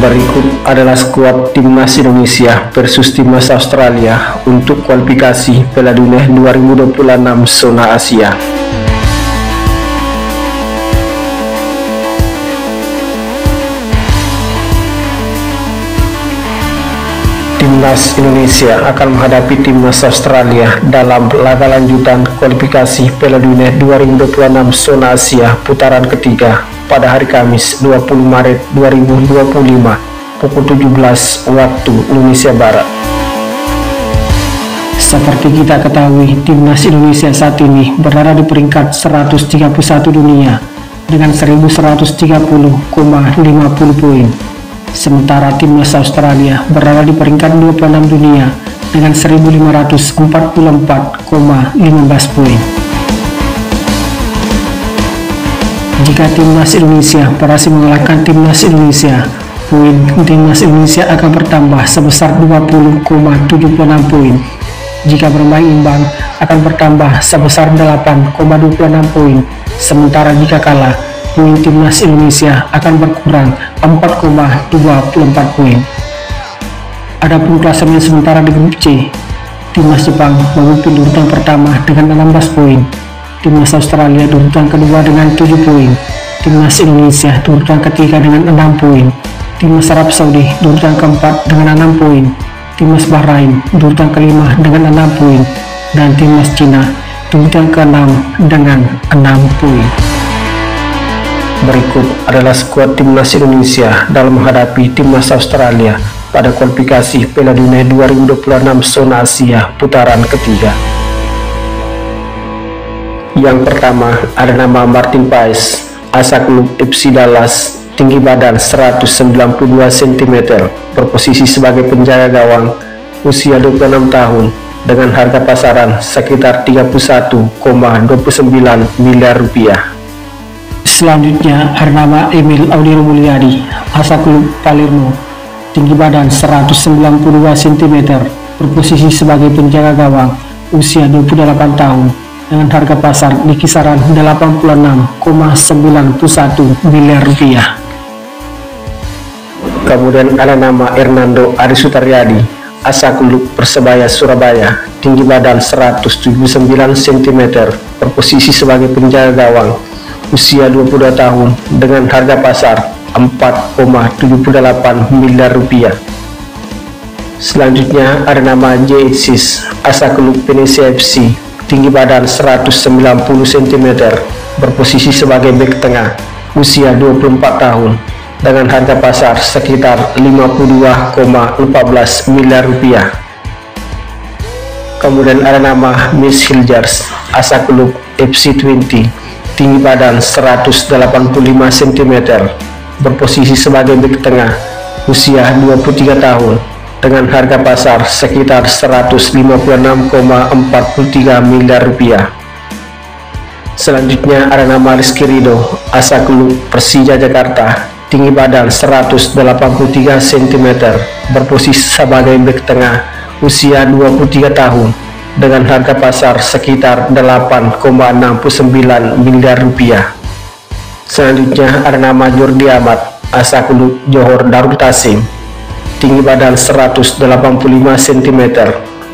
Berikut adalah skuad timnas Indonesia versus timnas Australia untuk kualifikasi Piala Dunia 2026 zona Asia. Timnas Indonesia akan menghadapi timnas Australia dalam laga lanjutan kualifikasi Piala Dunia 2026 zona Asia putaran ketiga pada hari Kamis 20 Maret 2025 pukul 17 waktu Indonesia Barat. Seperti kita ketahui, timnas Indonesia saat ini berada di peringkat 131 dunia dengan 1130,50 poin. Sementara timnas Australia berada di peringkat 26 dunia dengan 1544,15 poin. Jika timnas Indonesia berhasil mengalahkan timnas Indonesia, poin timnas Indonesia akan bertambah sebesar 20,76 poin. Jika bermain imbang akan bertambah sebesar 8,26 poin. Sementara jika kalah, poin timnas Indonesia akan berkurang 4,24 poin. Adapun klasemen sementara di grup C, timnas Jepang memimpin urutan pertama dengan 16 poin. Timnas Australia di urutan kedua dengan 7 poin. Timnas Indonesia di urutan ketiga dengan 6 poin. Timnas Arab Saudi di urutan keempat dengan 6 poin. Timnas Bahrain di urutan kelima dengan 6 poin. Dan timnas Cina di urutan ke-6 dengan 6 poin. Berikut adalah skuad timnas Indonesia dalam menghadapi timnas Australia pada kualifikasi Piala Dunia 2026 zona Asia putaran ketiga. Yang pertama ada nama Martin Paes, asal klub FC Dallas, tinggi badan 192 cm, berposisi sebagai penjaga gawang, usia 26 tahun, dengan harga pasaran sekitar 31,29 miliar rupiah. Selanjutnya ada nama Emil Audiro Mulyadi, asal klub Palermo, tinggi badan 192 cm, berposisi sebagai penjaga gawang, usia 28 tahun, dengan harga pasar di kisaran 86,91 miliar rupiah. Kemudian ada nama Hernando Ari Sutaryadi, asal klub Persebaya Surabaya, tinggi badan 179 cm, berposisi sebagai penjaga gawang, usia 22 tahun, dengan harga pasar 4,78 miliar rupiah. Selanjutnya ada nama J. Sis, asal klub Venezia FC, tinggi badan 190 cm, berposisi sebagai bek tengah, usia 24 tahun, dengan harga pasar sekitar 52,14 miliar rupiah. Kemudian ada nama Miss Hiljars, asal klub FC Twente, tinggi badan 185 cm, berposisi sebagai bek tengah, usia 23 tahun, dengan harga pasar sekitar 156,43 miliar rupiah. Selanjutnya ada nama Rizky Ridho, asal klub Persija Jakarta, tinggi badan 183 cm, berposisi sebagai bek tengah, usia 23 tahun, dengan harga pasar sekitar 8,69 miliar rupiah. Selanjutnya ada nama Jordi Amat, asal klub Johor Darul Tasim, tinggi badan 185 cm,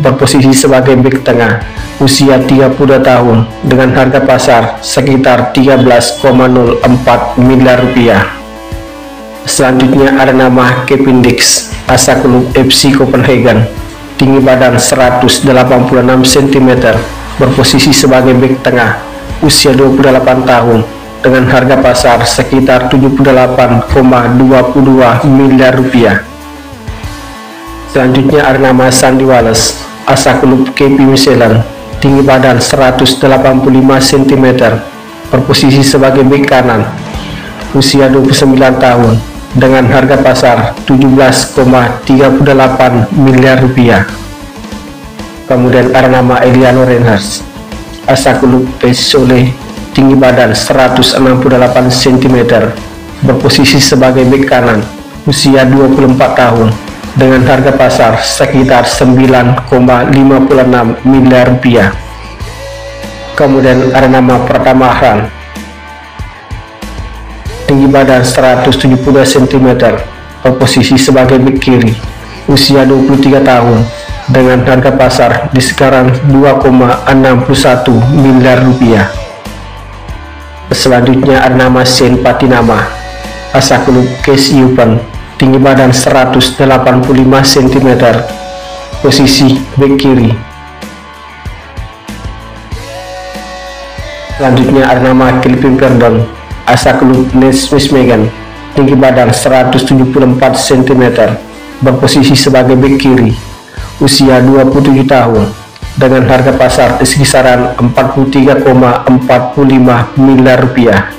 berposisi sebagai bek tengah, usia 32 tahun, dengan harga pasar sekitar 13,04 miliar rupiah. Selanjutnya ada nama Kevin Dix, asal klub FC Copenhagen, tinggi badan 186 cm, berposisi sebagai bek tengah, usia 28 tahun, dengan harga pasar sekitar 78,22 miliar rupiah. Selanjutnya ada nama Sandy Wallace, asal klub KP Michelin, tinggi badan 185 cm, berposisi sebagai bek kanan, usia 29 tahun, dengan harga pasar 17,38 miliar rupiah. Kemudian ada nama Eliano Reinhardt, asal klub Pesole, tinggi badan 168 cm, berposisi sebagai bek kanan, usia 24 tahun, dengan harga pasar sekitar 9,56 miliar rupiah. Kemudian ada nama Pratama Ahran, tinggi badan 170 cm, berposisi sebagai bek kiri, usia 23 tahun, dengan harga pasar di kisaran 2,61 miliar rupiah. Selanjutnya ada nama Shane Patinama, asal klub KS Eupen, tinggi badan 185 cm, posisi bek kiri. Selanjutnya ada nama Kelvin Verdon, asal klub Nijmegen, tinggi badan 174 cm, berposisi sebagai bek kiri, usia 27 tahun, dengan harga pasar di kisaran 43,45 miliar rupiah.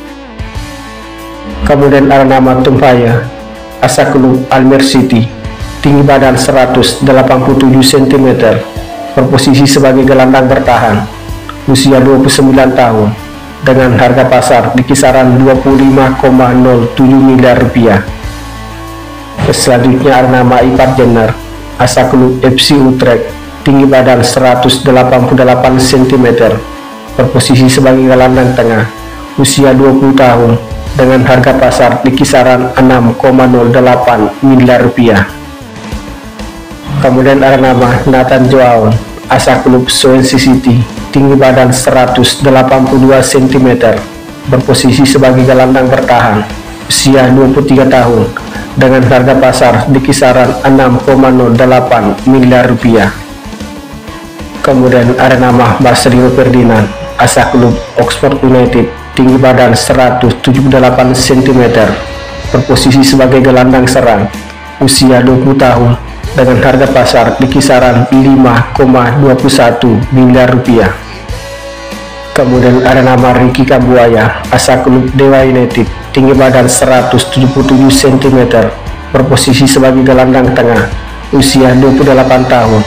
Kemudian ada nama Tumpaya, asal klub Almer City, tinggi badan 187 cm, berposisi sebagai gelandang bertahan, usia 29 tahun, dengan harga pasar di kisaran 25,07 miliar rupiah. Selanjutnya ada nama Ivar Jenner, asal klub FC Utrecht, tinggi badan 188 cm, berposisi sebagai gelandang tengah, usia 20 tahun, dengan harga pasar di kisaran 6,08 miliar rupiah. Kemudian ada nama Nathan Joao, asal klub Swansea City, tinggi badan 182 cm, berposisi sebagai gelandang bertahan, usia 23 tahun, dengan harga pasar di kisaran 6,08 miliar rupiah. Kemudian ada nama Marcelino Ferdinand, asal klub Oxford United, tinggi badan 178 cm, berposisi sebagai gelandang serang, usia 20 tahun, dengan harga pasar di kisaran 5,21 miliar rupiah. Kemudian ada nama Ricky Kambuaya, asal klub Dewa United, tinggi badan 177 cm, berposisi sebagai gelandang tengah, usia 28 tahun,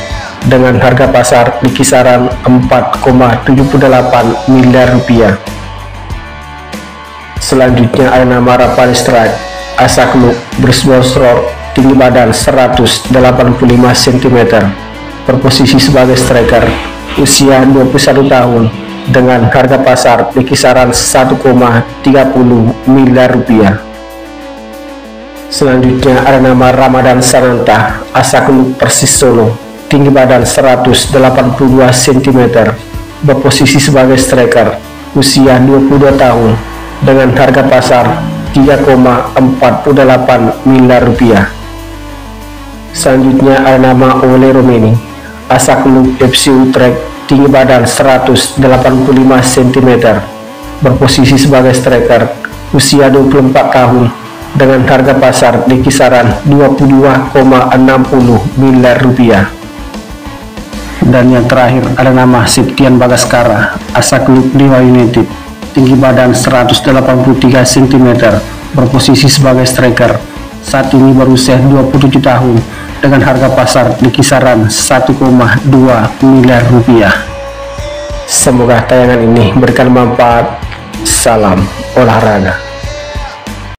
dengan harga pasar di kisaran 4,78 miliar rupiah. Selanjutnya ada nama Rafael Struijk, asal klub Brisbane Roar, tinggi badan 185 cm, berposisi sebagai striker, usia 21 tahun, dengan harga pasar di kisaran 1,30 miliar rupiah. Selanjutnya ada nama Ramadan Sananta, asal klub Persis Solo, tinggi badan 182 cm, berposisi sebagai striker, usia 22 tahun, dengan harga pasar 3,48 miliar rupiah. Selanjutnya ada nama Ole Romeni, asal klub FC Utrecht, tinggi badan 185 cm, berposisi sebagai striker, usia 24 tahun, dengan harga pasar di kisaran 22,60 miliar rupiah. Dan yang terakhir ada nama Septian Bagaskara, asal klub Dewa United, tinggi badan 183 cm, berposisi sebagai striker, saat ini berusia 27 tahun, dengan harga pasar di kisaran 1,2 miliar rupiah. Semoga tayangan ini berikan manfaat. Salam olahraga.